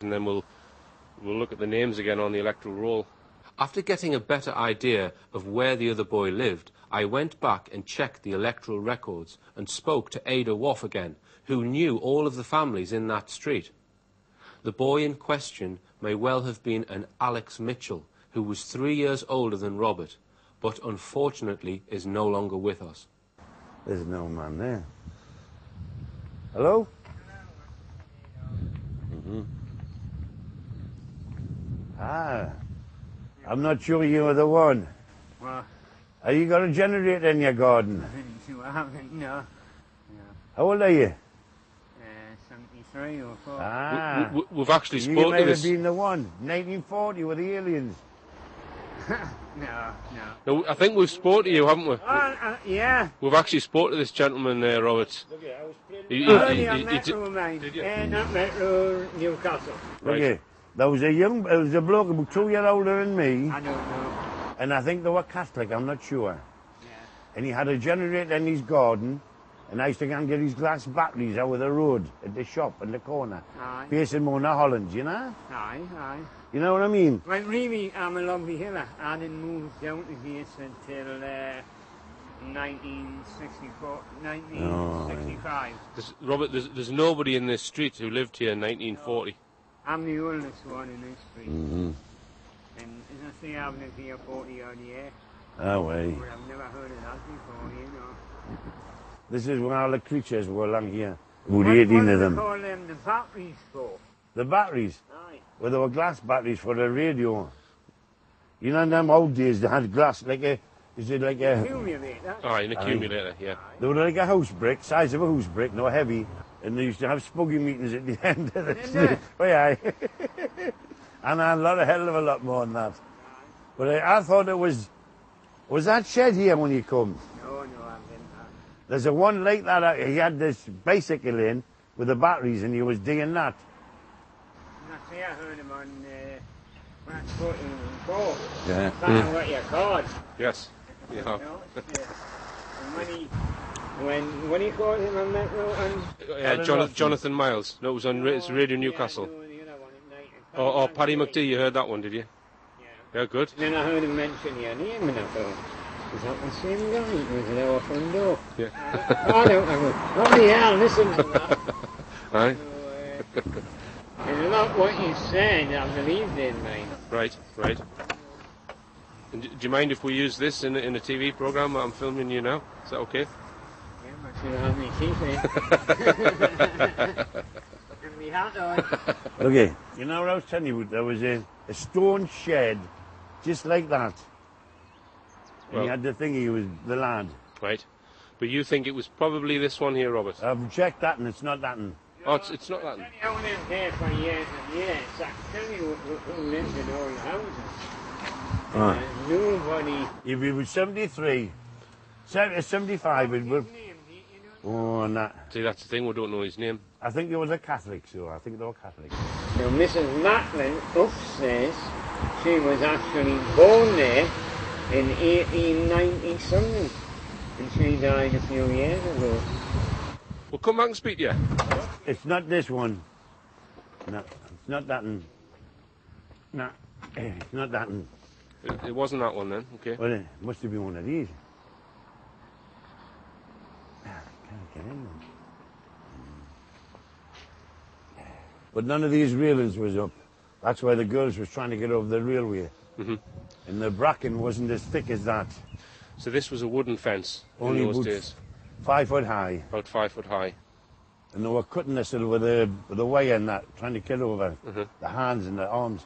and then we'll look at the names again on the electoral roll. After getting a better idea of where the other boy lived, I went back and checked the electoral records and spoke to Ada Woff again, who knew all of the families in that street. The boy in question may well have been an Alex Mitchell, who was 3 years older than Robert, but unfortunately is no longer with us. There's no man there. Hello? Ah, I'm not sure you were the one. Well, Have you got a generator in your garden? I haven't, no. How old are you? 73 or 4. Ah, We've actually you spoken might to have this. been the one. 1940 with the aliens. No. No, I think we've spoken to you, haven't we? Yeah. We've actually spoken to this gentleman, Robert. Look here, I was playing... He- Only on he Metro, mate. did you? Not Metro, Newcastle. Look here, there was a bloke about 2 years older than me, I don't know. and I think they were Catholic, I'm not sure. Yeah. And he had a generator in his garden, and I used to go and get his glass batteries out of the road at the shop in the corner, Aye. facing Mona Holland, you know? Aye. You know what I mean? Well, really, I'm a lovely hiller. I didn't move down to this until 1964, 1965. Robert, there's nobody in this street who lived here in 1940. I'm the oldest one in this street. Mm-hmm. And as I say, I've lived here 40 odd years. Oh, way. But I've never heard of that before, you know. This is where all the creatures were along here. About What 18 do of they them. call them the batteries for? The batteries? Aye. Well, they were glass batteries for the radio. You know, in them old days, they had glass, like a... Is it like a... Accumulator. An accumulator, yeah. They were like a house brick, size of a house brick, no heavy. And they used to have spuggy meetings at the end of the Didn't street. they? Oh, yeah. And a hell of a lot more than that. But I thought it was... Was that shed here when you come? No, I've been that. There's a one like that. He had this bicycle in with the batteries, and he was digging that. And I say I heard him on when I spoke to him before. Yeah. I got your card. Yes. You Yeah. know, and when he called him on Metro and Jonathan Miles. No, it was on it's Radio Newcastle. Yeah, no, the other one at night. Or Paddy McD, you heard that one, did you? Yeah. Yeah, good. And then I heard him mention your name and I thought, is that the same guy? It was at our front door. Yeah. I don't know. Bloody hell, listen to that. Aye. So, there's a lot what you said I believed in, mate. Right. And do you mind if we use this in a TV program that I'm filming you now? Is that okay? Yeah, but you have me teeth in. And me hat on. Okay. You know what I was telling you about? There was a stone shed just like that. And Well- he had the thing, he was the lad. Right. But you think it was probably this one here, Robert? I've checked that and it's not that one. Oh, it's not that. I went in there for years and years. I can tell you who lived in all the houses. Nobody. If he was 73, 75, it would... Oh, nah. See, that's the thing, we don't know his name. I think he was a Catholic, so I think they were Catholic. Now, Mrs. Macklin upstairs, she was actually born there in 1890-something. And she died a few years ago. We'll come back and speak to you. It's not this one. No, it's not that one. No, it's not that one. It wasn't that one then, okay. Well, it must have been one of these. Can't get in them. But none of these railings was up. That's why the girls was trying to get over the railway. Mm-hmm. And the bracken wasn't as thick as that. So this was a wooden fence Only in those about days, 5 foot high. about 5 foot high. And they were cutting this with the wire and that, trying to get over the hands and the arms.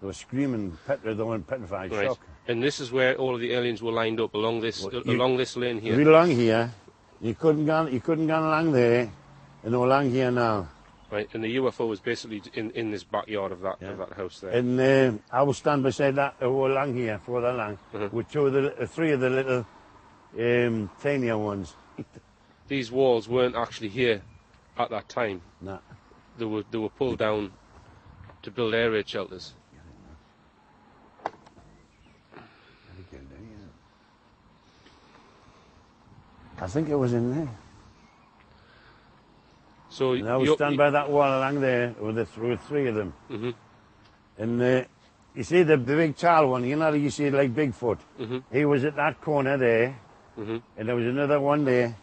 They were screaming, they were petrified, Right. shock. And this is where all of the aliens were lined up along this lane here. Right along here, you couldn't go along there, and they were along here now. Right, and the UFO was basically in this backyard of that house there. And I will stand beside that, along here, further along, with three of the little tinier ones. These walls weren't actually here at that time. No. They were pulled down to build air raid shelters. I think it was in there. So And I was standing by that wall along there with three of them. Mm-hmm. And you see the big tall one, you know, you see it like Bigfoot. Mm-hmm. He was at that corner there, Mm-hmm. and there was another one there.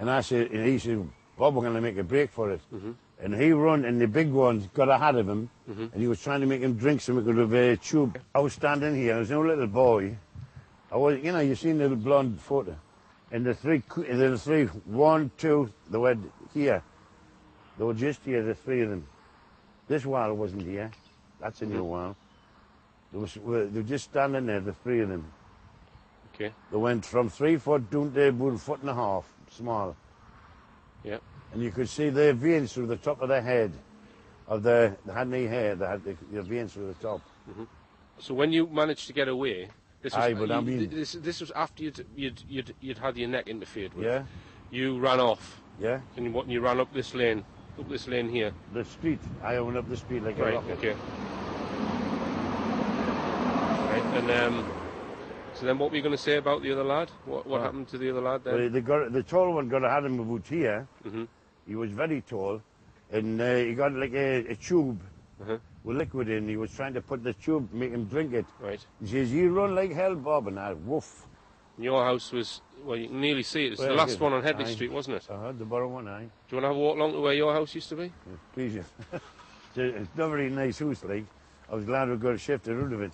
And he said, Bob, we're going to make a break for it. Mm-hmm. And he run, and the big one got ahead of him, Mm-hmm. and he was trying to make him drink some out of a tube. I was standing here, I was no little boy. I was, you know, you've seen the little blonde photo. And the three, 1, 2, they were here. They were just here, the three of them. This wall wasn't here. That's a new wall. They were just standing there, the three of them. Okay. They went from 3 foot down to about 1.5 foot, small. Yeah. And you could see their veins through the top of their head. They had no hair, they had the veins through the top. Mm-hmm. So when you managed to get away, this was, Aye, but I mean, this was after you'd had your neck interfered with. yeah, You ran off, yeah. and you ran up this lane here. The street. I went up the street like a Right. rocket. Okay. Right. And so then, what were you going to say about the other lad? What happened to the other lad then? Well, the tall one got ahead of him about here. Mm-hmm. He was very tall, and he got like a tube Uh-huh. with liquid in. He was trying to put the tube, make him drink it. Right. He says, "You run like hell, Bob," and I woof. Your house was, well, you can nearly see it. It's Well, the last one on Headley aye. Street, wasn't it? The bottom one, aye. Do you want to have a walk along to where your house used to be? Please, yeah. It's not a very nice house, like. I was glad we got to shift rid of it.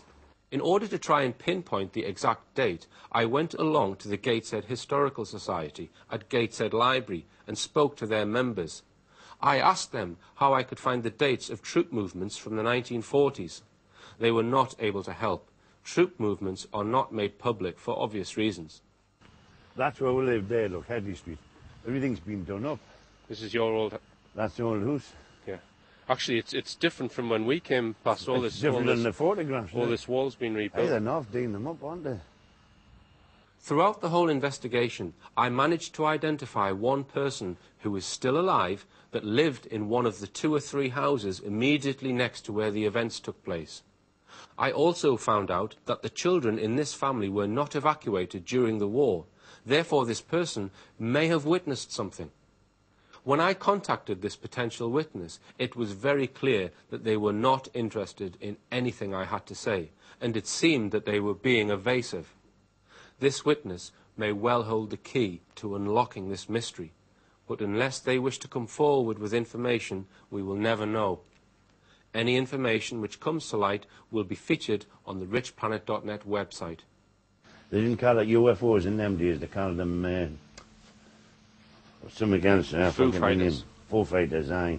In order to try and pinpoint the exact date, I went along to the Gateshead Historical Society at Gateshead Library and spoke to their members. I asked them how I could find the dates of troop movements from the 1940s. They were not able to help. Troop movements are not made public for obvious reasons. That's where we live there, look, Headley Street. Everything's been done up. This is your old... That's the old house. Yeah. Actually, it's different from when we came past. All It's this... different all than this, the photographs. all this wall's been rebuilt. Hey, they're not doing them up, aren't they? Throughout the whole investigation, I managed to identify one person who was still alive that lived in one of the 2 or 3 houses immediately next to where the events took place. I also found out that the children in this family were not evacuated during the war. Therefore, this person may have witnessed something. When I contacted this potential witness, it was very clear that they were not interested in anything I had to say, and it seemed that they were being evasive. This witness may well hold the key to unlocking this mystery, but unless they wish to come forward with information, we will never know. Any information which comes to light will be featured on the richplanet.net website. They didn't call it UFOs in them days, they called them something else. Foo Fighters. Foo Fighters, aye.